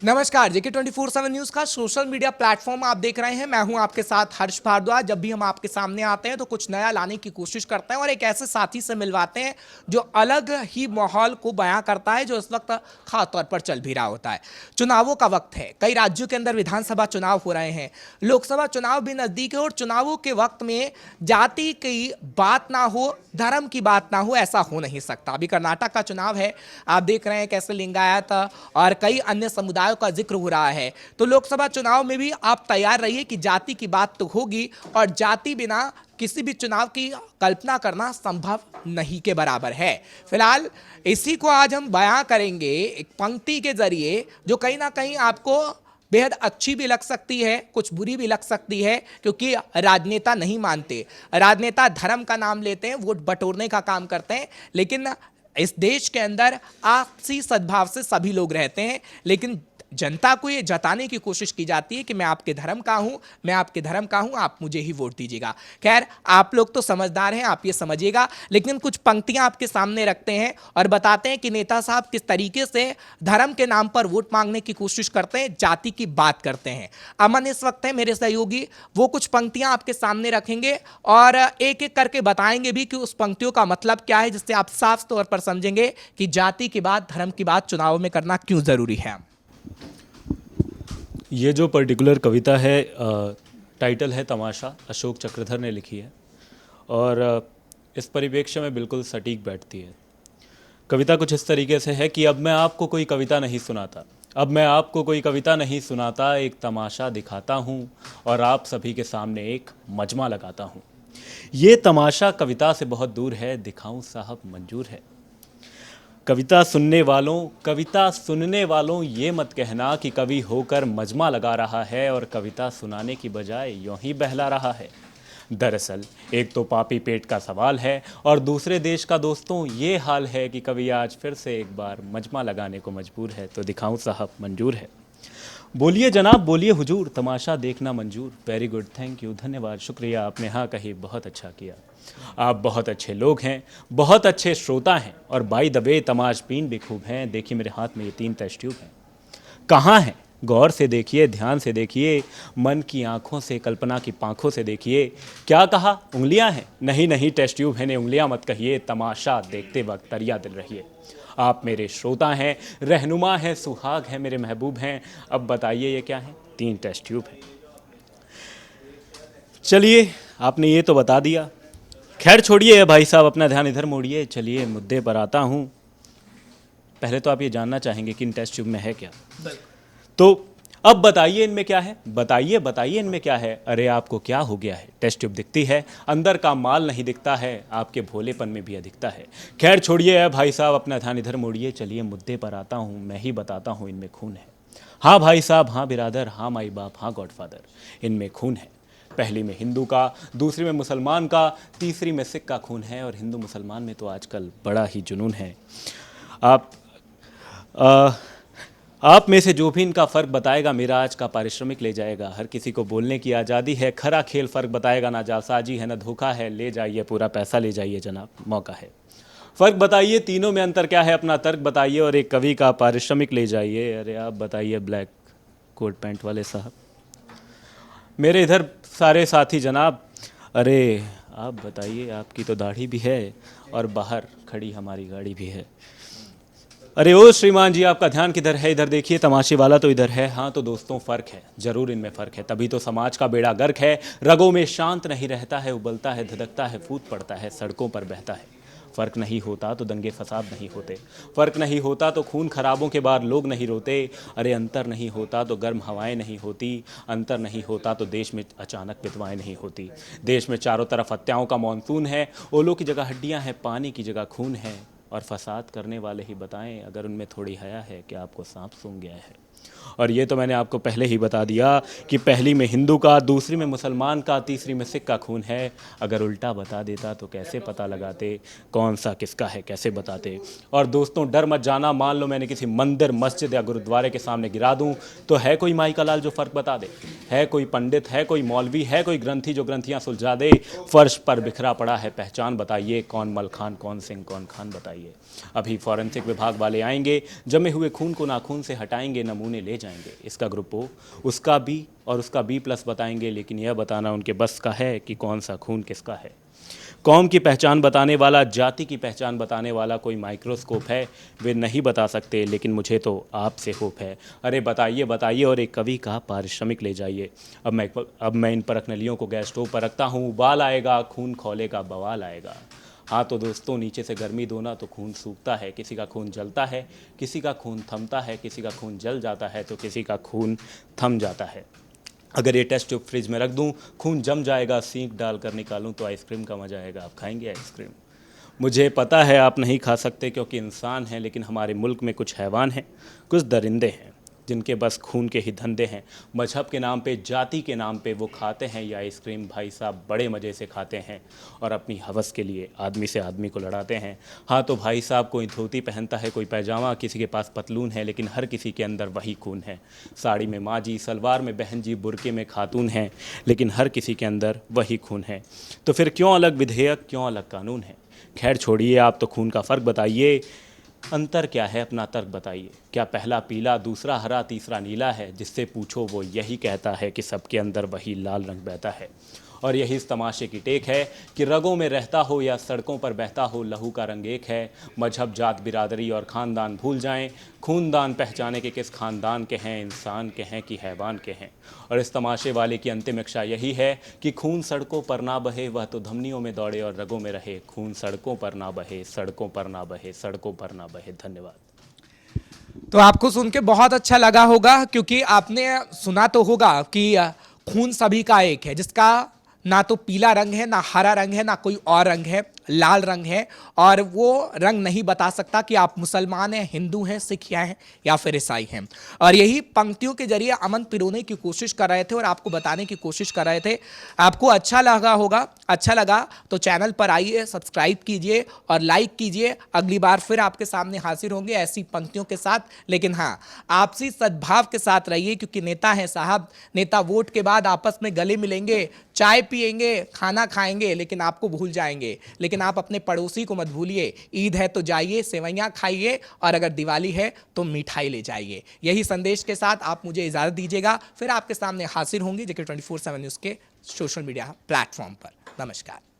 नमस्कार, जेके 24/7 न्यूज़ का social media platform आप देख रहे हैं। मैं हूं आपके साथ हर्ष भारद्वाज। जब भी हम आपके सामने आते हैं तो कुछ नया लाने की कोशिश करते हैं और एक ऐसे साथी से मिलवाते हैं जो अलग ही माहौल को बयां करता है, जो इस वक्त खास तौर पर चल भी रहा होता है। चुनावों का वक्त है, कई राज्यों के अंदर विधानसभा चुनाव हो रहे हैं, लोकसभा चुनाव भी नजदीक है और चुनावों के वक्त में जाति की बात ना हो, धर्म की बात ना हो, ऐसा हो नहीं सकता। अभी कर्नाटक का चुनाव है, आप देख रहे हैं कैसे लिंगायत और कई अन्य समुदायों का जिक्र हो रहा है। तो लोकसभा चुनाव में भी आप तैयार रहिए कि जाति की बात तो होगी और जाति बिना किसी भी चुनाव की कल्पना करना संभव नहीं के बराबर है। फिलहाल इसी को आज हम बयां करेंगे एक पंक्ति के जरिए, जो कहीं ना कहीं आपको बेहद अच्छी भी लग सकती है, कुछ बुरी भी लग सकती है, क्योंकि राजनेता नहीं मानते। राजनेता धर्म का नाम लेते हैं, वोट बटोरने का काम करते हैं, लेकिन इस देश के अंदर आपसी सद्भाव से सभी लोग रहते हैं। लेकिन जनता को ये जताने की कोशिश की जाती है कि मैं आपके धर्म का हूं, मैं आपके धर्म का हूं, आप मुझे ही वोट दीजिएगा। खैर, आप लोग तो समझदार हैं, आप ये समझिएगा। लेकिन कुछ पंक्तियां आपके सामने रखते हैं और बताते हैं कि नेता साहब किस तरीके से धर्म के नाम पर वोट मांगने की कोशिश करते हैं, जाति की बात करते हैं। अमन इस वक्त है, मेरे सहयोगी, वो कुछ पंक्तियां आपके सामने रखेंगे और एक एक करके बताएंगे भी कि उस पंक्तियों का मतलब क्या है, जिससे आप साफ तौर पर समझेंगे कि जाति की बात, धर्म की बात चुनाव में करना क्यों जरूरी है। ये जो पर्टिकुलर कविता है, टाइटल है तमाशा, अशोक चक्रधर ने लिखी है और इस परिप्रेक्ष्य में बिल्कुल सटीक बैठती है। कविता कुछ इस तरीके से है कि अब मैं आपको कोई कविता नहीं सुनाता, अब मैं आपको कोई कविता नहीं सुनाता, एक तमाशा दिखाता हूँ और आप सभी के सामने एक मजमा लगाता हूँ। ये तमाशा कविता से बहुत दूर है, दिखाऊं साहब मंजूर है। कविता सुनने वालों ये मत कहना कि कवि होकर मजमा लगा रहा है और कविता सुनाने की बजाय यूं ही बहला रहा है। दरअसल एक तो पापी पेट का सवाल है और दूसरे देश का दोस्तों ये हाल है कि कवि आज फिर से एक बार मजमा लगाने को मजबूर है, तो दिखाऊं साहब मंजूर है। बोलिए जनाब, बोलिए हुजूर, तमाशा देखना मंजूर। वेरी गुड, थैंक यू, धन्यवाद, शुक्रिया, आपने हाँ कही, बहुत अच्छा किया। आप बहुत अच्छे लोग हैं, बहुत अच्छे श्रोता हैं और बाय द वे तमाशबीन भी खूब हैं। देखिए मेरे हाथ में ये 3 टेस्ट ट्यूब हैं। कहाँ हैं? गौर से देखिए, ध्यान से देखिए, मन की आंखों से, कल्पना की पांखों से देखिए। क्या कहा? उंगलियां हैं? नहीं नहीं, टेस्ट ट्यूब है ने उंगलियां मत कहिए। तमाशा देखते वक्त दरिया दिल रहिए। आप मेरे श्रोता हैं, रहनुमा हैं, सुहाग हैं, मेरे महबूब हैं। अब बताइए ये क्या है? 3 टेस्ट ट्यूब हैं। चलिए, आपने ये तो बता दिया। खैर छोड़िए भाई साहब, अपना ध्यान इधर मोड़िए। चलिए मुद्दे पर आता हूँ। पहले तो आप ये जानना चाहेंगे कि इन टेस्ट ट्यूब में है क्या, तो अब बताइए इनमें क्या है। बताइए बताइए इनमें क्या है। अरे आपको क्या हो गया है? टेस्ट ट्यूब दिखती है, अंदर का माल नहीं दिखता है, आपके भोलेपन में भी अधिकता है। खैर छोड़िए भाई साहब, अपना ध्यान इधर मोड़िए। चलिए मुद्दे पर आता हूँ, मैं ही बताता हूँ इनमें खून है। हाँ भाई साहब, हाँ बिरादर, हाँ माई बाप, हाँ गॉडफादर, इनमें खून है। पहली में हिंदू का, दूसरी में मुसलमान का, तीसरी में सिख का खून है। और हिंदू मुसलमान में तो आजकल बड़ा ही जुनून है। आप में से जो भी इनका फ़र्क बताएगा, मेरा आज का पारिश्रमिक ले जाएगा। हर किसी को बोलने की आज़ादी है, खरा खेल फ़र्क बताएगा, ना जालसाजी है ना धोखा है। ले जाइए पूरा पैसा, ले जाइए जनाब, मौका है। फ़र्क बताइए, तीनों में अंतर क्या है, अपना तर्क बताइए और एक कवि का पारिश्रमिक ले जाइए। अरे आप बताइए ब्लैक कोट पैंट वाले साहब, मेरे इधर सारे साथी जनाब। अरे आप बताइए, आपकी तो दाढ़ी भी है और बाहर खड़ी हमारी गाड़ी भी है। अरे ओ श्रीमान जी, आपका ध्यान किधर है? इधर देखिए, तमाशे वाला तो इधर है। हाँ तो दोस्तों, फ़र्क है, ज़रूर इनमें फ़र्क है, तभी तो समाज का बेड़ा गर्क है। रगों में शांत नहीं रहता है, उबलता है, धधकता है, फूट पड़ता है, सड़कों पर बहता है। फ़र्क नहीं होता तो दंगे फसाद नहीं होते, फ़र्क नहीं होता तो खून खराबों के बाद लोग नहीं रोते। अरे अंतर नहीं होता तो गर्म हवाएं नहीं होती, अंतर नहीं होता तो देश में अचानक विधवाएं नहीं होती। देश में चारों तरफ हत्याओं का मानसून है, ओलों की जगह हड्डियां हैं, पानी की जगह खून है। और फसाद करने वाले ही बताएं अगर उनमें थोड़ी हया है कि आपको सांप सूंघ गया है। और ये तो मैंने आपको पहले ही बता दिया कि पहली में हिंदू का, दूसरी में मुसलमान का, तीसरी में सिख का खून है। अगर उल्टा बता देता तो कैसे पता लगाते कौन सा किसका है, कैसे बताते। और दोस्तों डर मत जाना, मान लो मैंने किसी मंदिर, मस्जिद या गुरुद्वारे के सामने गिरा दूं, तो है कोई माई का लाल जो फ़र्क बता दे? है कोई पंडित, है कोई मौलवी, है कोई ग्रंथी जो ग्रंथियाँ सुलझा दे? फर्श पर बिखरा पड़ा है, पहचान बताइए, कौन मलखान, कौन सिंह, कौन खान बताइए। अभी फॉरेंसिक विभाग वाले आएंगे, जमे हुए खून को नाखून से हटाएंगे, नमूने उन्हें ले जाएंगे। इसका ग्रुप ओ उसका बी और उसका B+ बताएंगे, लेकिन यह बताना उनके बस का है कि कौन सा खून किसका है। कौम की पहचान बताने वाला, जाति की पहचान बताने वाला कोई माइक्रोस्कोप है, वे नहीं बता सकते, लेकिन मुझे तो आपसे होप है। अरे बताइए बताइए और एक कवि का पारिश्रमिक ले जाइए। अब मैं इन परख नलियों को गैस स्टोव पर रखता हूँ, उबाल आएगा, खून खौलेगा, बवाल आएगा। हाँ तो दोस्तों, नीचे से गर्मी दो ना तो खून सूखता है, किसी का खून जलता है, किसी का खून थमता है, किसी का खून जल जाता है तो किसी का खून थम जाता है। अगर ये टेस्ट ट्यूब फ्रिज में रख दूं, खून जम जाएगा, सींक डालकर निकालूं तो आइसक्रीम का मजा आएगा। आप खाएंगे आइसक्रीम? मुझे पता है आप नहीं खा सकते क्योंकि इंसान हैं, लेकिन हमारे मुल्क में कुछ हैवान हैं, कुछ दरिंदे हैं जिनके बस खून के ही धंधे हैं। मजहब के नाम पे, जाति के नाम पे वो खाते हैं ये आइसक्रीम, भाई साहब बड़े मज़े से खाते हैं और अपनी हवस के लिए आदमी से आदमी को लड़ाते हैं। हाँ तो भाई साहब, कोई धोती पहनता है, कोई पैजामा, किसी के पास पतलून है, लेकिन हर किसी के अंदर वही खून है। साड़ी में माँ जी, सलवार में बहन जी, बुरके में खातून हैं, लेकिन हर किसी के अंदर वही खून है। तो फिर क्यों अलग विधेयक, क्यों अलग कानून है? खैर छोड़िए, आप तो खून का फ़र्क बताइए, अंतर क्या है अपना तर्क बताइए। क्या पहला पीला, दूसरा हरा, तीसरा नीला है? जिससे पूछो वो यही कहता है कि सबके अंदर वही लाल रंग बहता है। और यही इस तमाशे की टेक है कि रगों में रहता हो या सड़कों पर बहता हो, लहू का रंग एक है। मजहब, जात, बिरादरी और ख़ानदान भूल जाएं, खूनदान पहचाने के किस ख़ानदान के हैं, इंसान के हैं कि हैवान के हैं। और इस तमाशे वाले की अंतिम इच्छा यही है कि खून सड़कों पर ना बहे, वह तो धमनियों में दौड़े और रगों में रहे। खून सड़कों पर ना बहे, सड़कों पर ना बहे, सड़कों पर ना बहे। धन्यवाद। तो आपको सुन के बहुत अच्छा लगा होगा, क्योंकि आपने सुना तो होगा कि खून सभी का एक है, जिसका ना तो पीला रंग है, ना हरा रंग है, ना कोई और रंग है, लाल रंग है। और वो रंग नहीं बता सकता कि आप मुसलमान हैं, हिंदू हैं, सिख हैं या फिर ईसाई हैं। और यही पंक्तियों के जरिए अमन पिरोने की कोशिश कर रहे थे और आपको बताने की कोशिश कर रहे थे। आपको अच्छा लगा होगा, अच्छा लगा तो चैनल पर आइए, सब्सक्राइब कीजिए और लाइक कीजिए। अगली बार फिर आपके सामने हाजिर होंगे ऐसी पंक्तियों के साथ, लेकिन हाँ, आपसी सद्भाव के साथ रहिए, क्योंकि नेता है साहब, नेता वोट के बाद आपस में गले मिलेंगे, चाय पिएंगे, खाना खाएंगे, लेकिन आपको भूल जाएंगे। लेकिन आप अपने पड़ोसी को मत भूलिए। ईद है तो जाइए, सेवैयां खाइए, और अगर दिवाली है तो मिठाई ले जाइए। यही संदेश के साथ आप मुझे इजाजत दीजिएगा, फिर आपके सामने हाजिर होंगे JK 24/7 न्यूज़ के सोशल मीडिया प्लेटफॉर्म पर। नमस्कार।